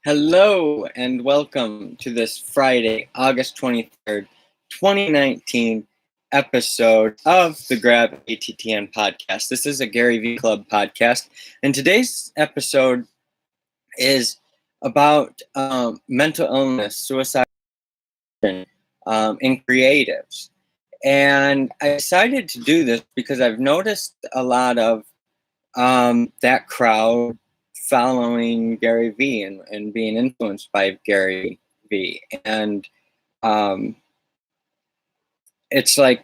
Hello and welcome to this Friday, August 23rd, 2019 episode of the Grab ATTN podcast. This is a Gary V Club podcast, and today's episode is about mental illness, suicide, in creatives. And I decided to do this because I've noticed a lot of that crowd following Gary V and being influenced by Gary V. And it's like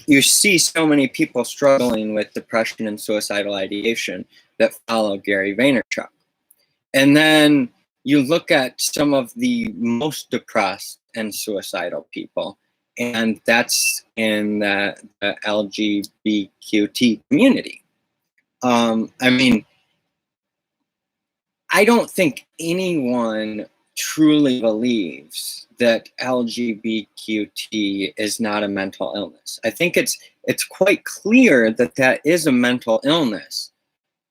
you see so many people struggling with depression and suicidal ideation that follow Gary Vaynerchuk. And then you look at some of the most depressed and suicidal people, and that's in the LGBQT community. I mean, I don't think anyone truly believes that LGBQT is not a mental illness. I think it's quite clear that that is a mental illness,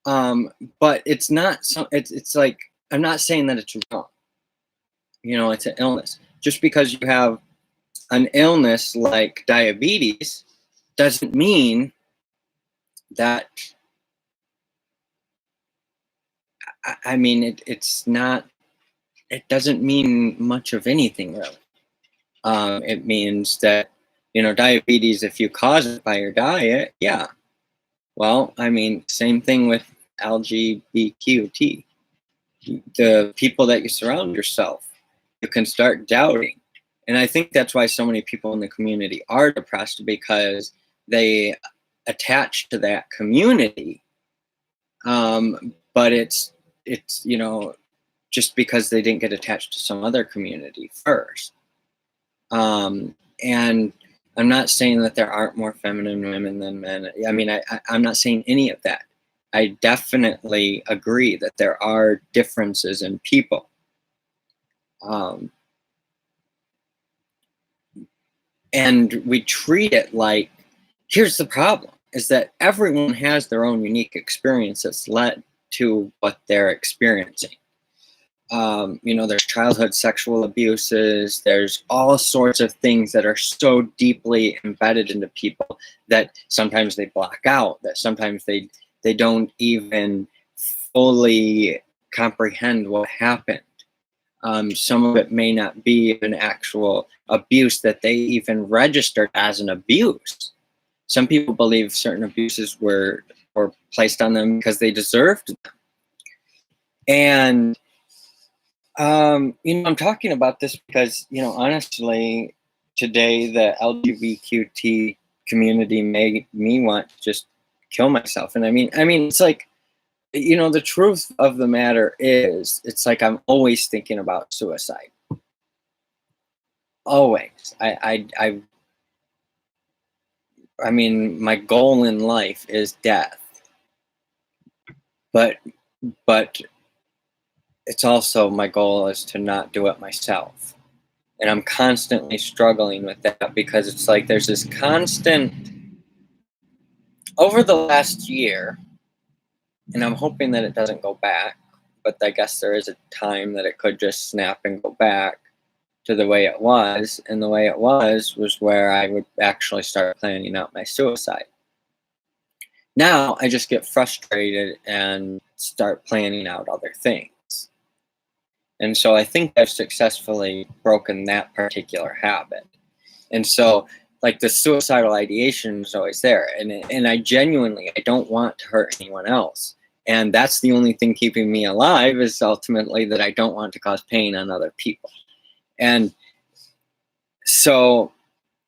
but it's not. It's like, I'm not saying that it's wrong. You know, it's an illness. Just because you have an illness like diabetes doesn't mean that. I mean, it's not. It doesn't mean much of anything, really. It means that, diabetes, if you cause it by your diet, yeah. Well, I mean, same thing with LGBTQT. The people that you surround yourself, you can start doubting. And I think that's why so many people in the community are depressed, because they attach to that community. But it's just because they didn't get attached to some other community first. And I'm not saying that there aren't more feminine women than men. I mean, I'm not saying any of that. I definitely agree that there are differences in people. And we treat it like, here's the problem, is that everyone has their own unique experience that's led to what they're experiencing. There's childhood sexual abuses, there's all sorts of things that are so deeply embedded into people that sometimes they block out, that sometimes they don't even fully comprehend what happened. Some of it may not be an actual abuse that they even registered as an abuse. Some people believe certain abuses were placed on them because they deserved them. And I'm talking about this because, honestly, today the LGBTQT community made me want to just kill myself. And I mean, it's like, the truth of the matter is, it's like I'm always thinking about suicide. Always. I mean, my goal in life is death. But it's also, my goal is to not do it myself. And I'm constantly struggling with that, because it's like there's this constant, over the last year, and I'm hoping that it doesn't go back, but I guess there is a time that it could just snap and go back to the way it was. And the way it was where I would actually start planning out my suicide. Now I just get frustrated and start planning out other things. And so I think I've successfully broken that particular habit. And so, like, the suicidal ideation is always there. And I don't want to hurt anyone else. And that's the only thing keeping me alive, is ultimately that I don't want to cause pain on other people. And so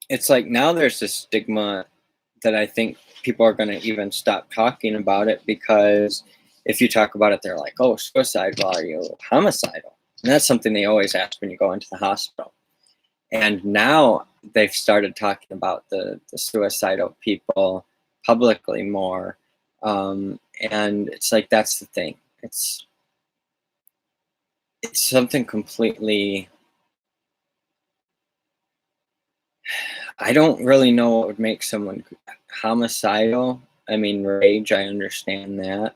it's like, now there's this stigma that I think people are going to even stop talking about it, because if you talk about it, they're like, oh, suicide, well, are you homicidal? And that's something they always ask when you go into the hospital. And now they've started talking about the suicidal people publicly more. And it's like, that's the thing. It's something completely, I don't really know what would make someone homicidal. I mean, rage, I understand that.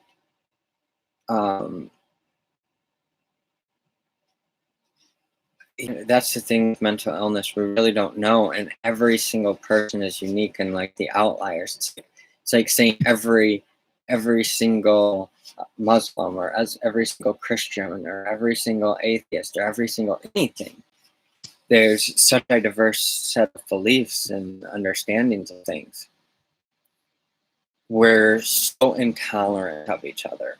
that's the thing with mental illness. We really don't know, and every single person is unique and like the outliers. It's like saying every single Muslim or as every single Christian or every single atheist or every single anything. There's such a diverse set of beliefs and understandings of things. We're so intolerant of each other.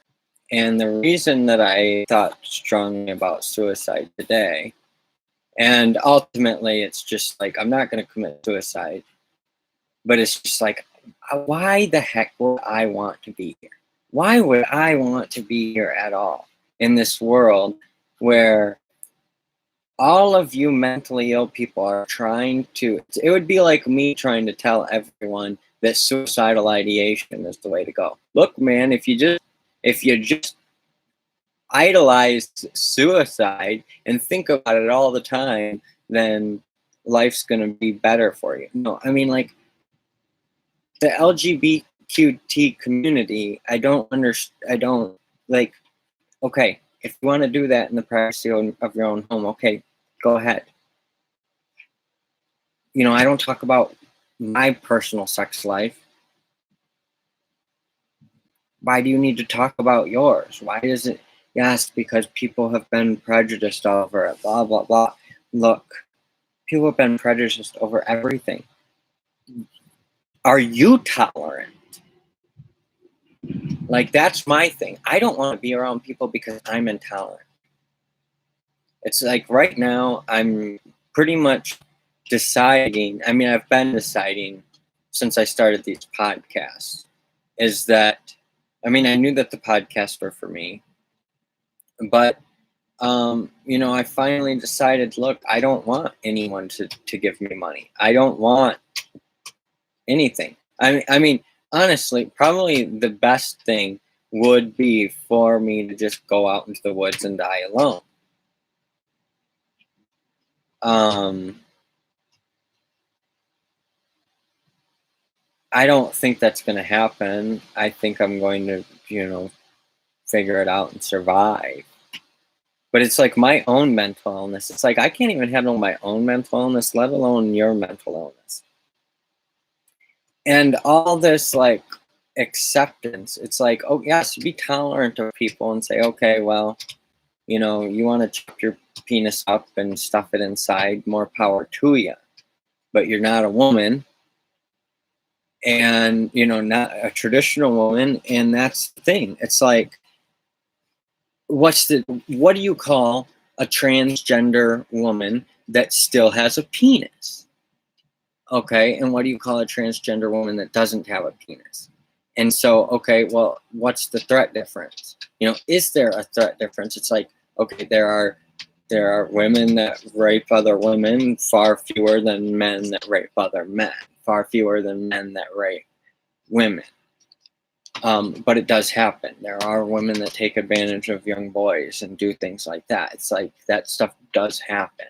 And the reason that I thought strongly about suicide today, and ultimately it's just like, I'm not going to commit suicide, but it's just like, why the heck would I want to be here? Why would I want to be here at all in this world where all of you mentally ill people are trying to, it would be like me trying to tell everyone that suicidal ideation is the way to go. Look, man, if you just idolize suicide and think about it all the time, then life's going to be better for you. No, I mean, like, the LGBQT community, I don't like, okay, if you want to do that in the privacy of your own home, okay, go ahead. I don't talk about my personal sex life. Why do you need to talk about yours? Why is it? Yes, because people have been prejudiced over it, blah, blah, blah. Look, people have been prejudiced over everything. Are you tolerant? Like, that's my thing. I don't want to be around people because I'm intolerant. It's like right now I'm pretty much deciding, I mean, I've been deciding since I started these podcasts, is that, I mean, I knew that the podcasts were for me, but, I finally decided, look, I don't want anyone to give me money. I don't want anything. I mean, honestly, probably the best thing would be for me to just go out into the woods and die alone. I don't think that's going to happen. I think I'm going to, figure it out and survive. But it's like my own mental illness. It's like I can't even handle my own mental illness, let alone your mental illness. And all this like acceptance, it's like, oh yes, be tolerant of people and say, okay, well, you want to chop your penis up and stuff it inside, more power to you. But you're not a woman, and not a traditional woman, and that's the thing. It's like, what do you call a transgender woman that still has a penis? Okay, and what do you call a transgender woman that doesn't have a penis? And so, okay, well, what's the threat difference? Is there a threat difference? It's like, okay, there are women that rape other women, far fewer than men that rape other men, far fewer than men that rape women. But it does happen. There are women that take advantage of young boys and do things like that. It's like that stuff does happen.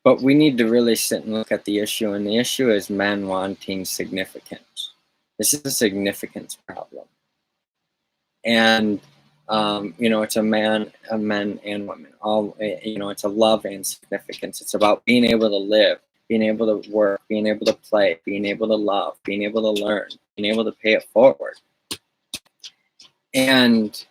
But we need to really sit and look at the issue, and the issue is men wanting significance. This is a significance problem. And, it's a men and women. It's a love and significance. It's about being able to live, being able to work, being able to play, being able to love, being able to learn, being able to pay it forward. And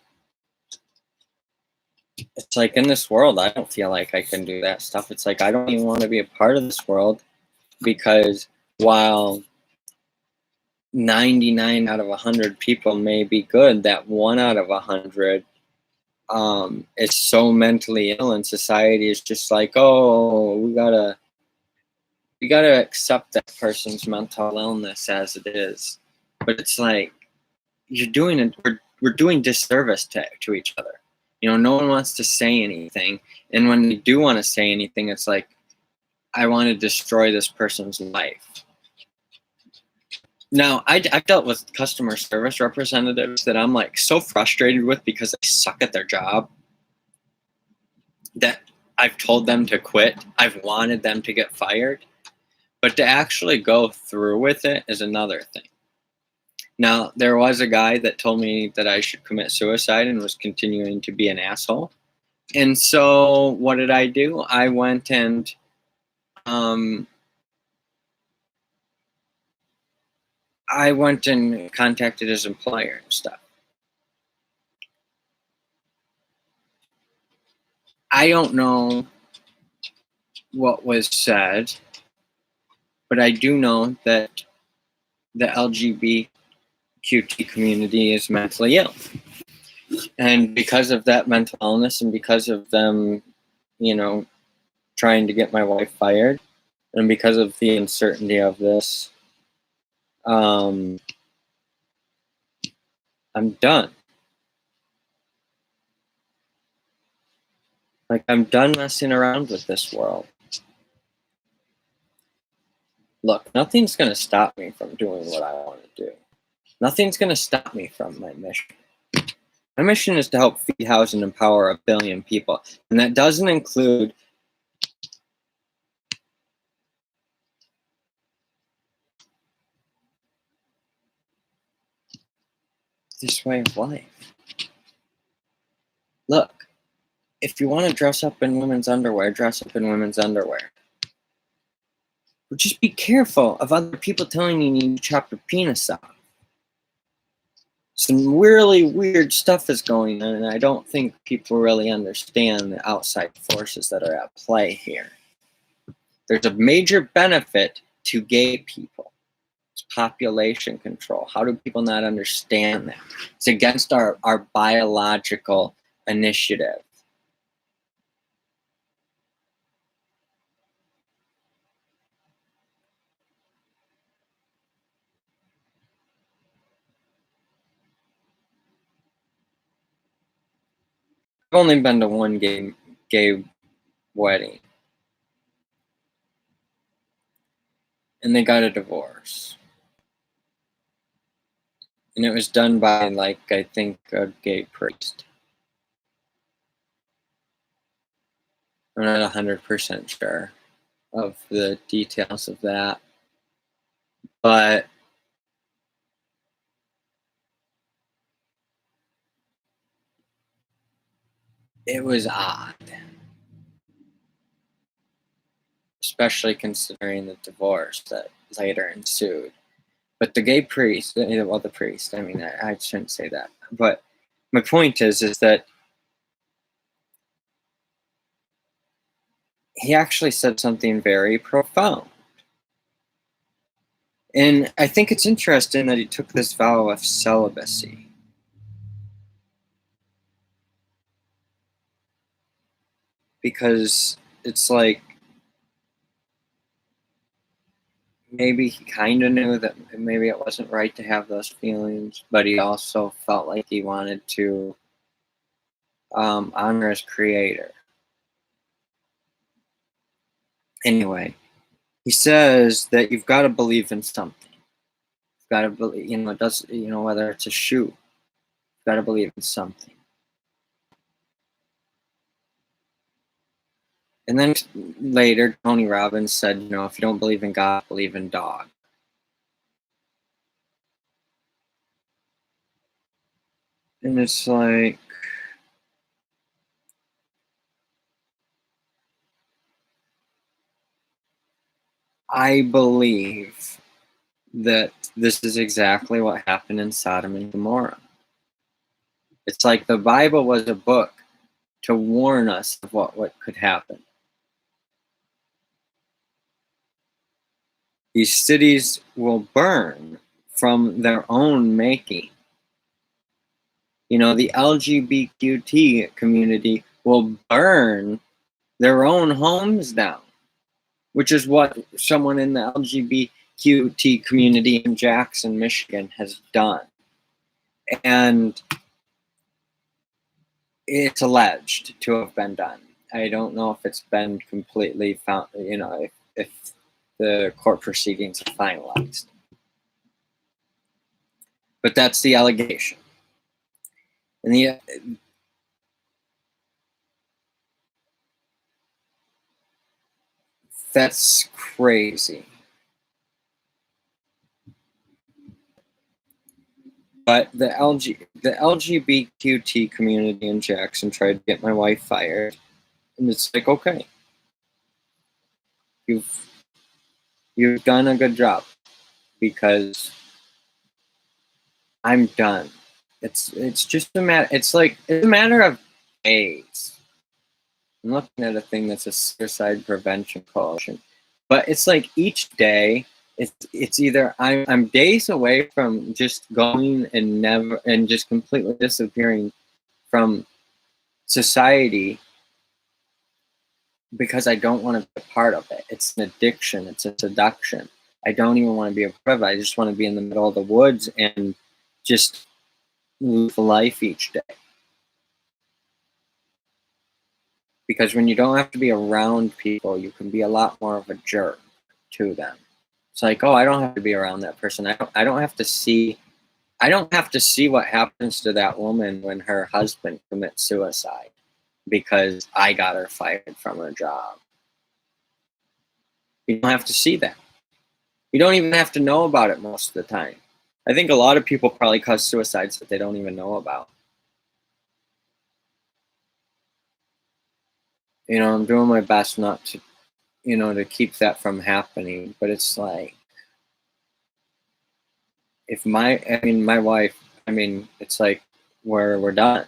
it's like, in this world, I don't feel like I can do that stuff. It's like, I don't even want to be a part of this world, because while 99 out of 100 people may be good, that 1 out of 100 is so mentally ill, and society is just like, oh, we gotta accept that person's mental illness as it is. But it's like, you're doing it. We're doing disservice to each other. No one wants to say anything, and when they do want to say anything, it's like, I want to destroy this person's life. Now, I've dealt with customer service representatives that I'm like so frustrated with because they suck at their job, that I've told them to quit. I've wanted them to get fired, but to actually go through with it is another thing. Now, there was a guy that told me that I should commit suicide and was continuing to be an asshole. And so what did I do? Um I went and contacted his employer and stuff. I don't know what was said, but I do know that the LGBTQT community is mentally ill. And because of that mental illness and because of them, you know, trying to get my wife fired, and because of the uncertainty of this, um, I'm done. Like, I'm done messing around with this world. Look, nothing's going to stop me from doing what I want to do. Nothing's going to stop me from my mission. My mission is to help feed, house, and empower 1 billion people. And that doesn't include this way of life. Look, if you want to dress up in women's underwear, dress up in women's underwear. But just be careful of other people telling you you need to chop your penis off. Some really weird stuff is going on, and I don't think people really understand the outside forces that are at play here. There's a major benefit to gay people. It's population control. How do people not understand that? It's against our biological initiative. I've only been to one gay wedding, and they got a divorce. And it was done by, like, I think a gay priest. I'm not 100% sure of the details of that, but it was odd, especially considering the divorce that later ensued. But the gay priest, well, the priest, I mean, I shouldn't say that. But my point is that he actually said something very profound. And I think it's interesting that he took this vow of celibacy. Because it's like, maybe he kind of knew that maybe it wasn't right to have those feelings, but he also felt like he wanted to honor his creator. Anyway, he says that you've got to believe in something. You've got to believe, it does, whether it's a shoe, you've got to believe in something. And then later, Tony Robbins said, if you don't believe in God, believe in dog. And it's like, I believe that this is exactly what happened in Sodom and Gomorrah. It's like the Bible was a book to warn us of what could happen. These cities will burn from their own making. The LGBQT community will burn their own homes down, which is what someone in the LGBTQT community in Jackson, Michigan has done. And it's alleged to have been done. I don't know if it's been completely found, if the court proceedings are finalized. But that's the allegation. And that's crazy. But the LGBQT community in Jackson tried to get my wife fired, and it's like, okay, you've you've done a good job because I'm done. It's just a matter. It's a matter of days. I'm looking at a thing that's a suicide prevention coalition, but it's like each day, it's either I'm days away from just going and never and just completely disappearing from society because I don't want to be a part of it. It's an addiction. It's a seduction. I don't even want to be a part of it. I just want to be in the middle of the woods and just live life each day. Because when you don't have to be around people, you can be a lot more of a jerk to them. It's like, oh, I don't have to be around that person. I don't have to see. I don't have to see what happens to that woman when her husband commits suicide because I got her fired from her job. You don't have to see that. You don't even have to know about it most of the time. I think a lot of people probably cause suicides that they don't even know about. I'm doing my best not to, to keep that from happening. But it's like, if my wife, it's like we're done.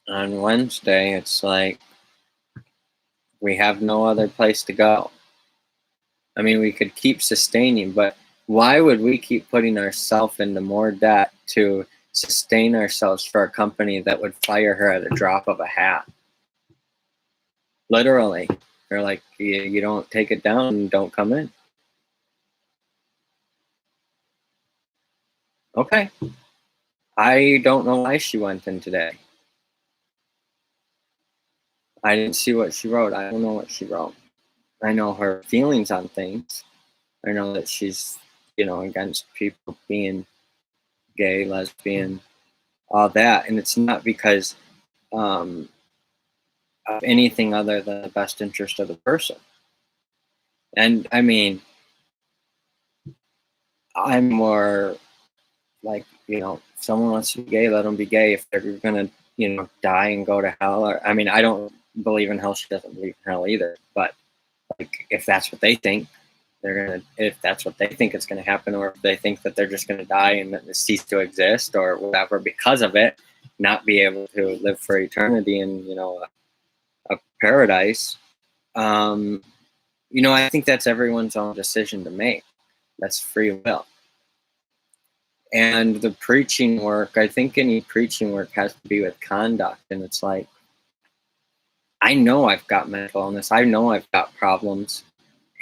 On Wednesday, it's like we have no other place to go. We could keep sustaining, but why would we keep putting ourselves into more debt to sustain ourselves for a company that would fire her at a drop of a hat? Literally. They're like, you don't take it down, don't come in. Okay. I don't know why she went in today. I didn't see what she wrote. I don't know what she wrote. I know her feelings on things. I know that she's, against people being gay, lesbian, all that. And it's not because um, of anything other than the best interest of the person. And I'm more like, if someone wants to be gay, let them be gay. If they're going to, die and go to hell, or, I don't believe in hell. She doesn't believe in hell either. But like, if that's what they think, if that's what they think is going to happen, or if they think that they're just going to die and cease to exist or whatever because of it, not be able to live for eternity in, a paradise. I think that's everyone's own decision to make. That's free will. And the preaching work, I think any preaching work has to be with conduct. And it's like, I know I've got mental illness. I know I've got problems.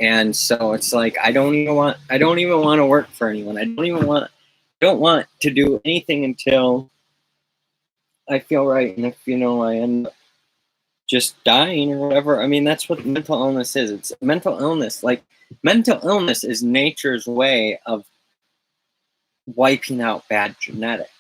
And so it's like, I don't even want to work for anyone. I don't want to do anything until I feel right. And if, I end up just dying or whatever, that's what mental illness is. It's mental illness. Like, mental illness is nature's way of wiping out bad genetics.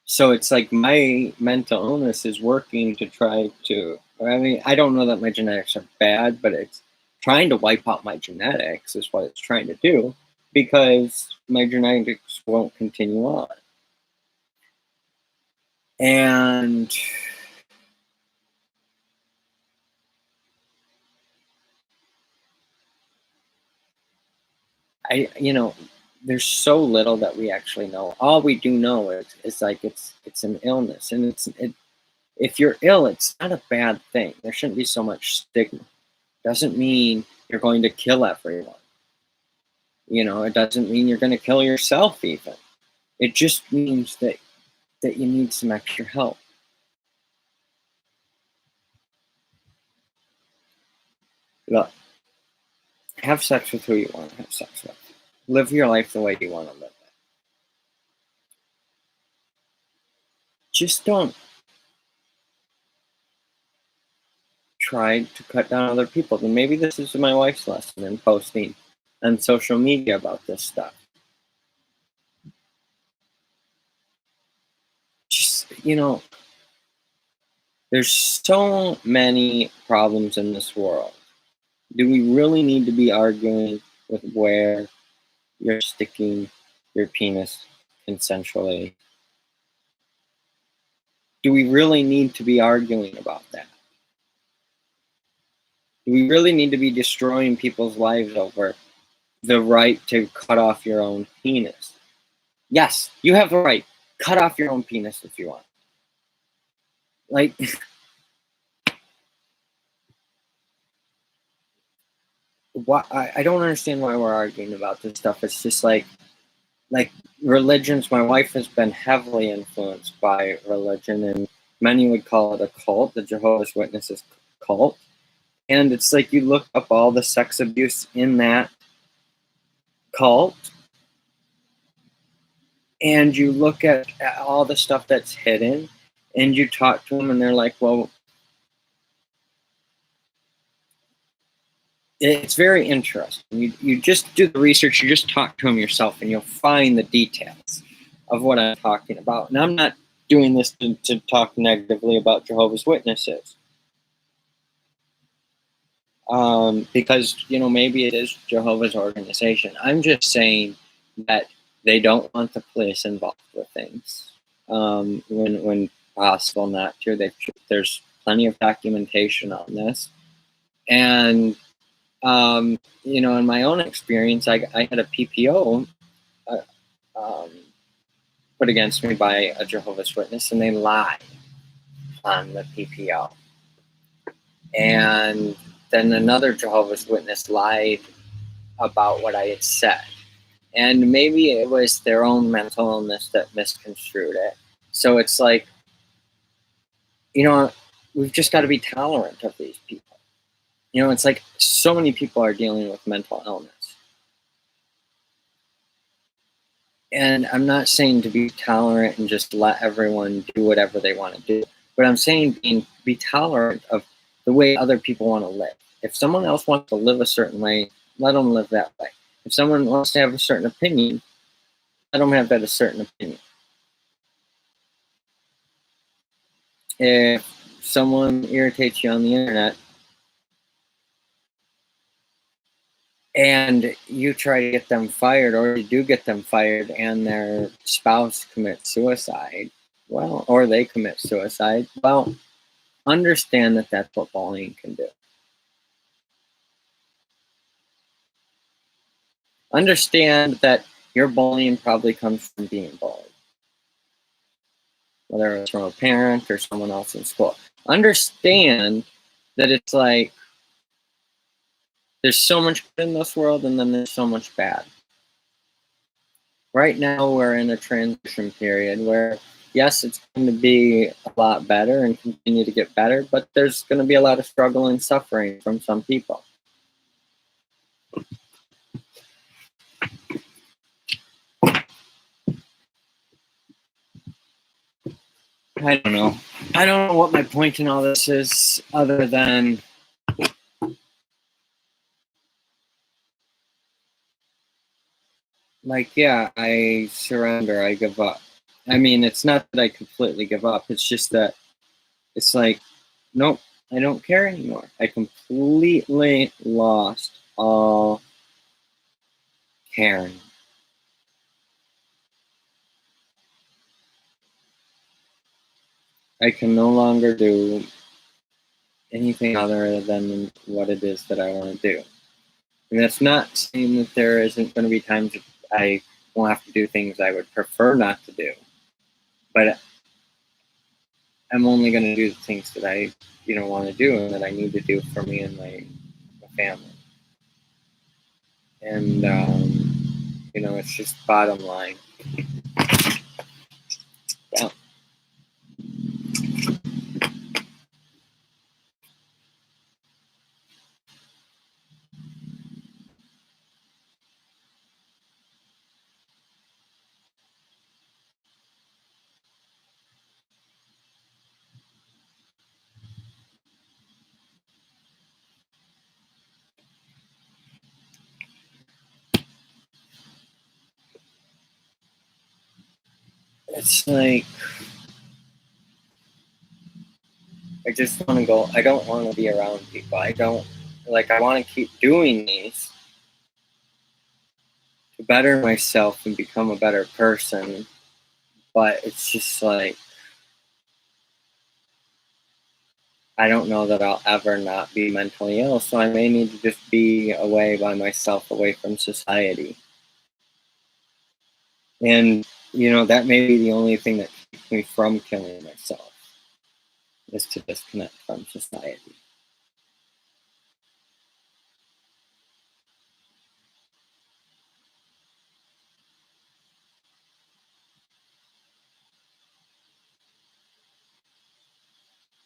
So it's like my mental illness is working to try to, I don't know that my genetics are bad, but it's trying to wipe out my genetics is what it's trying to do, because my genetics won't continue on. And there's so little that we actually know. All we do know is like it's an illness, and if you're ill, it's not a bad thing. There shouldn't be so much stigma. Doesn't mean you're going to kill everyone. It doesn't mean you're going to kill yourself even. It just means that you need some extra help. Look, have sex with who you want to have sex with. Live your life the way you want to live it. Just don't try to cut down other people. And maybe this is my wife's lesson in posting on social media about this stuff. Just, there's so many problems in this world. Do we really need to be arguing with where you're sticking your penis consensually? Do we really need to be arguing about that? Do we really need to be destroying people's lives over the right to cut off your own penis? Yes, you have the right. Cut off your own penis if you want. Like, why? I don't understand why we're arguing about this stuff. It's just like religions. My wife has been heavily influenced by religion, and many would call it a cult, the Jehovah's Witnesses cult. And it's like you look up all the sex abuse in that cult, and you look at all the stuff that's hidden, and you talk to them, and they're like, well, it's very interesting. You just do the research, you just talk to them yourself, and you'll find the details of what I'm talking about. And I'm not doing this to talk negatively about Jehovah's Witnesses. Because, maybe it is Jehovah's organization. I'm just saying that they don't want the police involved with things. When possible not to. There's plenty of documentation on this. And in my own experience, I had a PPO put against me by a Jehovah's Witness, and they lied on the PPO. And then another Jehovah's Witness lied about what I had said. And maybe it was their own mental illness that misconstrued it. So it's like, we've just got to be tolerant of these people. It's like so many people are dealing with mental illness. And I'm not saying to be tolerant and just let everyone do whatever they want to do. But I'm saying be tolerant of the way other people want to live. If someone else wants to live a certain way, let them live that way. If someone wants to have a certain opinion, let them have that a certain opinion. If someone irritates you on the internet and you try to get them fired, or you do get them fired and their spouse commits suicide, or they commit suicide, understand that that's what bullying can do. Understand that your bullying probably comes from being bullied, whether it's from a parent or someone else in school. Understand that it's like there's so much good in this world, and then there's so much bad. Right now, we're in a transition period where, yes, it's going to be a lot better and continue to get better, but there's going to be a lot of struggle and suffering from some people. I don't know. I don't know what my point in all this is, other than I surrender, I give up. I mean, it's not that I completely give up. It's just that it's like, nope, I don't care anymore. I completely lost all caring. I can no longer do anything other than what it is that I want to do. And that's not saying that there isn't going to be times I won't have to do things I would prefer not to do. But I'm only going to do the things that I, want to do and that I need to do for me and my family. And, it's just bottom line. Yeah. It's like, I just want to go. I don't want to be around people. I don't like, I want to keep doing these to better myself and become a better person. But it's just like, I don't know that I'll ever not be mentally ill, so I may need to just be away by myself, away from society. And, that may be the only thing that keeps me from killing myself, is to disconnect from society.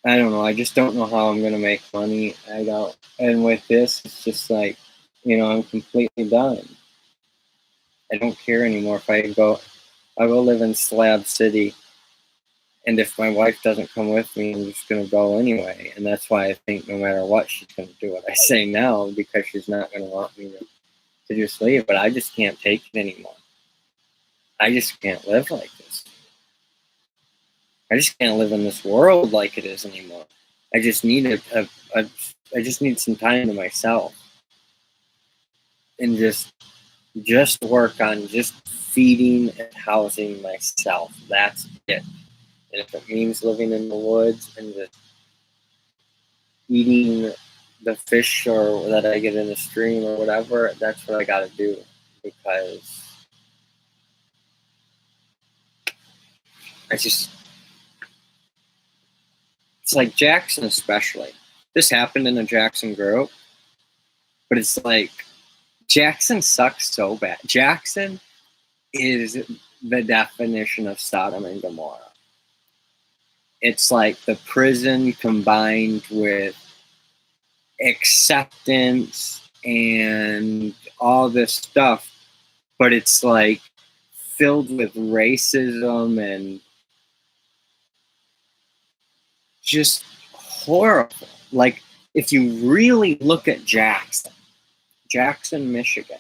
I don't know. I just don't know how I'm going to make money. I don't. And with this, it's just like, I'm completely done. I don't care anymore if I will live in Slab City. And if my wife doesn't come with me, I'm just going to go anyway. And that's why I think no matter what, she's going to do what I say now, because she's not going to want me to just leave. But I just can't take it anymore. I just can't live like this. I just can't live in this world like it is anymore. I just need I just need some time to myself, and just work on just feeding and housing myself. That's it. And if it means living in the woods and just eating the fish or that I get in the stream or whatever, that's what I got to do, because I just, it's like Jackson especially. This happened in the Jackson group, but it's like Jackson sucks so bad. Jackson is the definition of Sodom and Gomorrah. It's like the prison combined with acceptance and all this stuff, but it's like filled with racism and just horrible. Like, if you really look at Jackson, Michigan,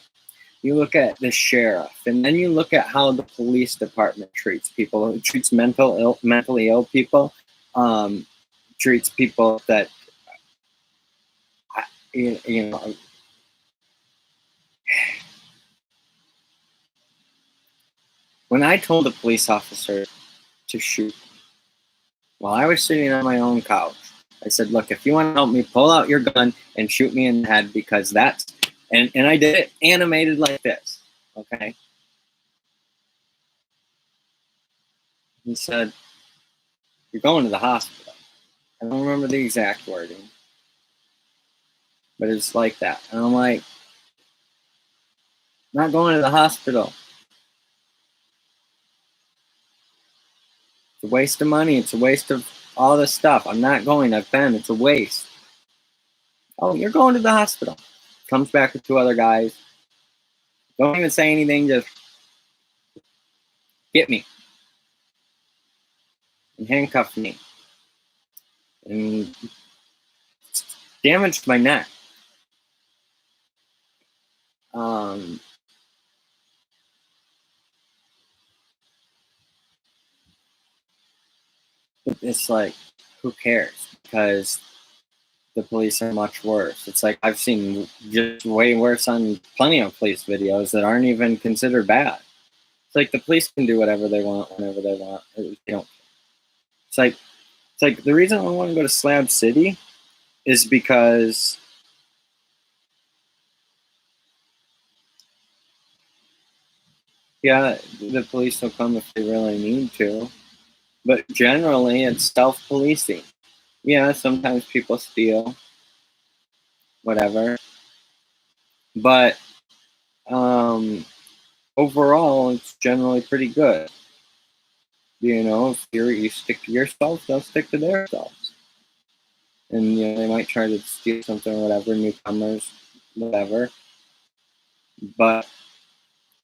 you look at the sheriff, and then you look at how the police department treats people. It treats mentally ill people, treats people that, you know. When I told a police officer to shoot while I was sitting on my own couch, I said, "Look, if you want to help me, pull out your gun and shoot me in the head, because that's," and I did it animated like this. Okay. He said, "You're going to the hospital." I don't remember the exact wording, but it's like that. And I'm like, "Not going to the hospital. It's a waste of money. It's a waste of all this stuff. I'm not going. I've been. It's a waste." "Oh, you're going to the hospital." Comes back with two other guys. Don't even say anything. Just get me and handcuff me and damaged my neck. Um, it's like, who cares? Because the police are much worse. It's like, I've seen just way worse on plenty of police videos that aren't even considered bad. It's like the police can do whatever they want whenever they want. They don't. It's like the reason I want to go to Slab City is because, yeah, the police will come if they really need to, but generally it's self-policing. Yeah, sometimes people steal, whatever, but overall it's generally pretty good. If you stick to yourself, they'll stick to themselves. And they might try to steal something or whatever, newcomers, whatever. But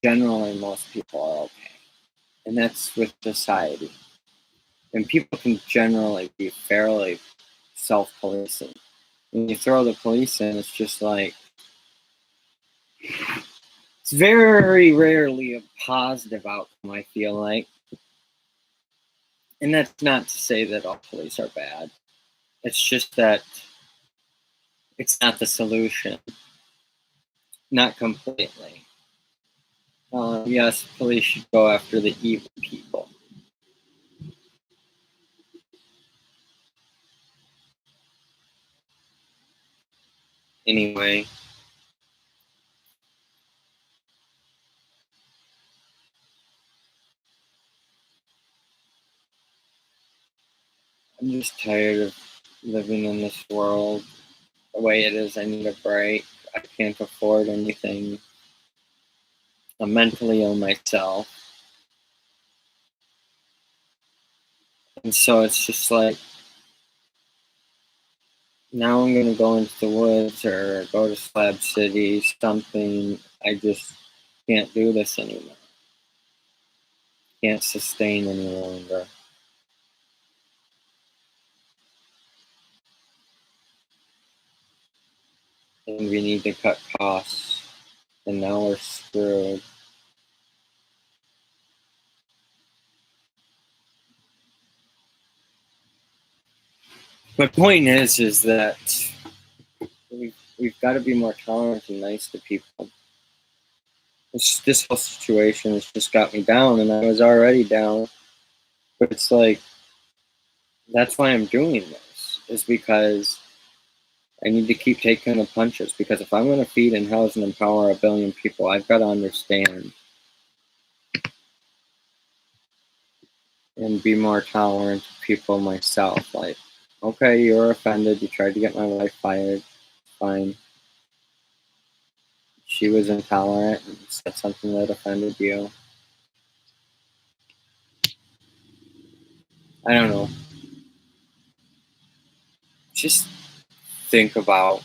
generally most people are okay. And that's with society. And people can generally be fairly self-policing. When you throw the police in, it's just like, it's very rarely a positive outcome, I feel like. And that's not to say that all police are bad. It's just that it's not the solution. Not completely. Yes, police should go after the evil people. Anyway, I'm just tired of living in this world the way it is. I need a break. I can't afford anything. I'm mentally ill myself. And so it's just like, now I'm gonna go into the woods or go to Slab City, something. I just can't do this anymore. Can't sustain any longer. And we need to cut costs. And now we're screwed. My point is that we've got to be more tolerant and nice to people. This whole situation has just got me down, and I was already down. But it's like, that's why I'm doing this, is because I need to keep taking the punches. Because if I'm going to feed and house and empower a billion people, I've got to understand and be more tolerant to people myself. Like, okay, you were offended. You tried to get my wife fired. Fine. She was intolerant and said something that offended you. I don't know. Just think about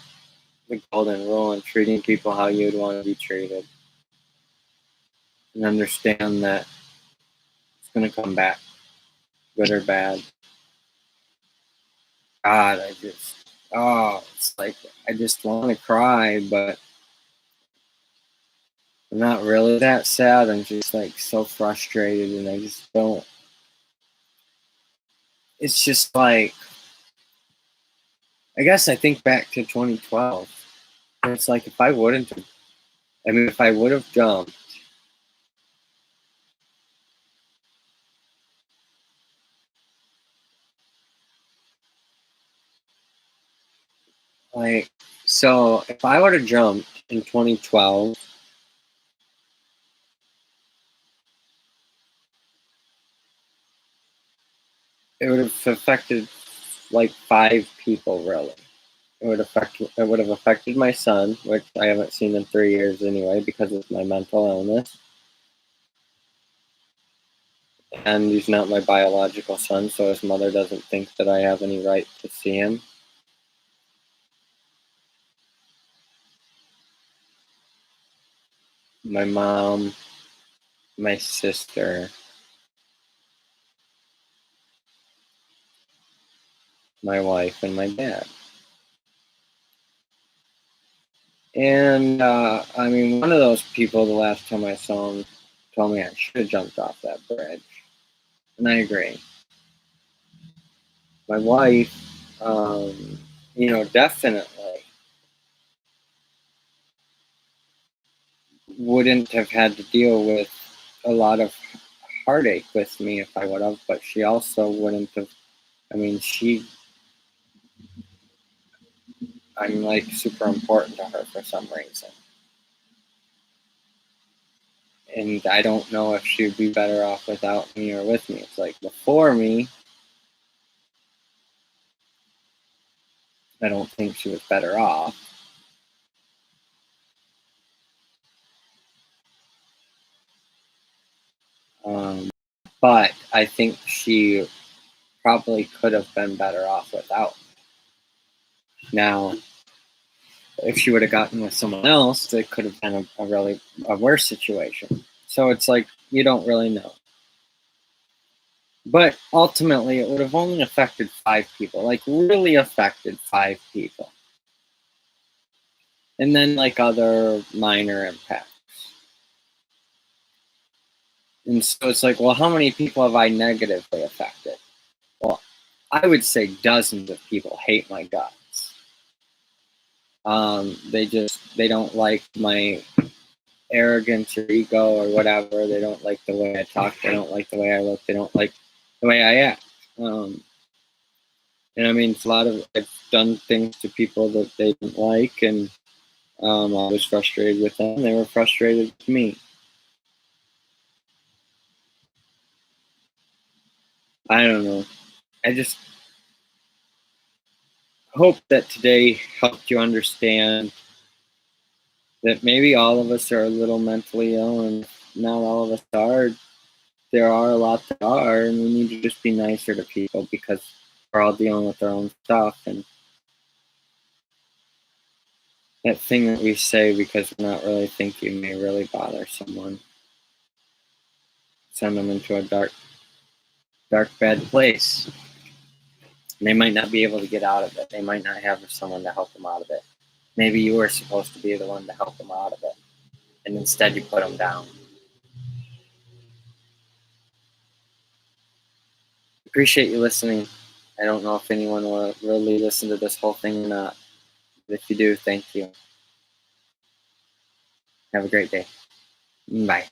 the golden rule and treating people how you'd want to be treated. And understand that it's going to come back, good or bad. God, it's like, I just want to cry, but I'm not really that sad. I'm just like so frustrated, and I just don't. It's just like, I guess I think back to 2012. It's like, if I wouldn't have, if I would have jumped, like, so if I would have jumped in 2012, it would have affected like 5 people, really. It would have affected my son, which I haven't seen in 3 years anyway because of my mental illness. And he's not my biological son, so his mother doesn't think that I have any right to see him. My mom, my sister, my wife, and my dad. And one of those people, the last time I saw him, told me I should have jumped off that bridge. And I agree. My wife, definitely wouldn't have had to deal with a lot of heartache with me if I would have, but she also wouldn't have. I'm like super important to her for some reason. And I don't know if she would be better off without me or with me. It's like, before me, I don't think she was better off. But I think she probably could have been better off without me. Now, if she would have gotten with someone else, it could have been a worse situation. So it's like, you don't really know. But ultimately, it would have only affected 5 people, like really affected 5 people. And then like other minor impacts. And so it's like, well, how many people have I negatively affected? Well, I would say dozens of people hate my guts. They don't like my arrogance or ego or whatever. They don't like the way I talk. They don't like the way I look. They don't like the way I act. Um, and I mean, it's a lot of I've done things to people that they didn't like, and I was frustrated with them. They were frustrated with me. I don't know. I just hope that today helped you understand that maybe all of us are a little mentally ill, and not all of us are. There are a lot that are, and we need to just be nicer to people because we're all dealing with our own stuff. And that thing that we say because we're not really thinking may really bother someone, send them into a dark, dark, bad place. And they might not be able to get out of it. They might not have someone to help them out of it. Maybe you were supposed to be the one to help them out of it, and instead you put them down. Appreciate you listening. I don't know if anyone will really listen to this whole thing or not. But if you do, thank you. Have a great day. Bye.